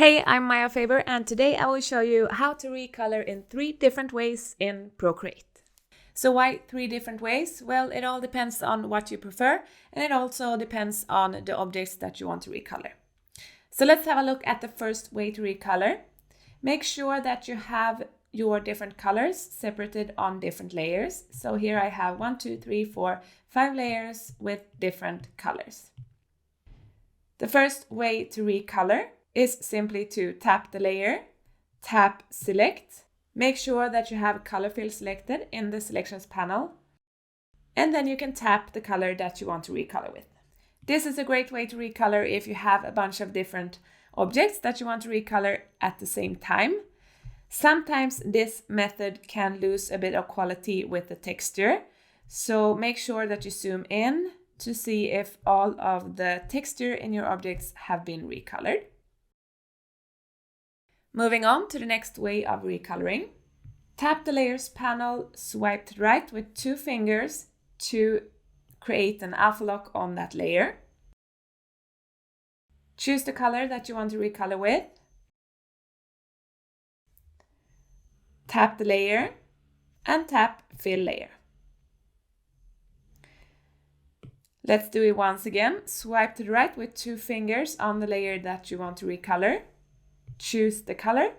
Hey, I'm Maja Faber, and today I will show you how to recolor in 3 different ways in Procreate. So why 3 different ways? Well, it all depends on what you prefer, and it also depends on the objects that you want to recolor. So let's have a look at the first way to recolor. Make sure that you have your different colors separated on different layers. So here I have 1, 2, 3, 4, 5 layers with different colors. The first way to recolor is simply to tap the layer, tap select, make sure that you have color fill selected in the selections panel, and then you can tap the color that you want to recolor with. This is a great way to recolor if you have a bunch of different objects that you want to recolor at the same time. Sometimes this method can lose a bit of quality with the texture, so make sure that you zoom in to see if all of the texture in your objects have been recolored. Moving on to the next way of recoloring. Tap the layers panel, swipe to the right with 2 fingers to create an alpha lock on that layer. Choose the color that you want to recolor with. Tap the layer and tap fill layer. Let's do it once again. Swipe to the right with 2 fingers on the layer that you want to recolor. Choose the color.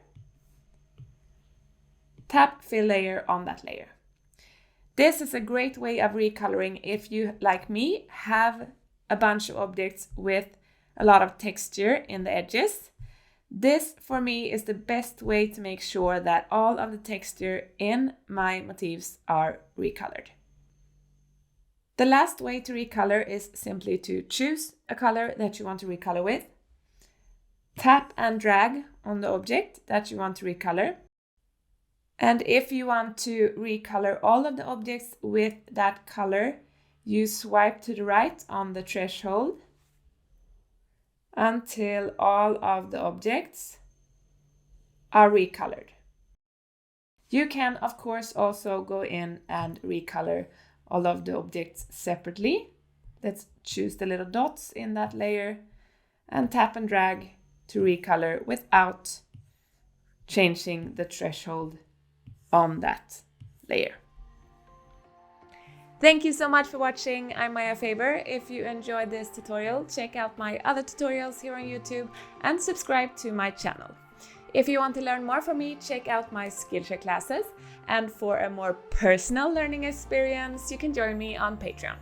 Tap fill layer on that layer. This is a great way of recoloring if you, like me, have a bunch of objects with a lot of texture in the edges. This, for me, is the best way to make sure that all of the texture in my motifs are recolored. The last way to recolor is simply to choose a color that you want to recolor with. Tap and drag on the object that you want to recolor. And if you want to recolor all of the objects with that color, you swipe to the right on the threshold until all of the objects are recolored. You can, of course, also go in and recolor all of the objects separately. Let's choose the little dots in that layer and tap and drag to recolor without changing the threshold on that layer. Thank you so much for watching. I'm Maja Faber. If you enjoyed this tutorial, check out my other tutorials here on YouTube and subscribe to my channel. If you want to learn more from me, check out my Skillshare classes. And for a more personal learning experience, you can join me on Patreon.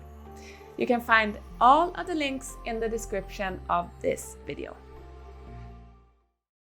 You can find all of the links in the description of this video.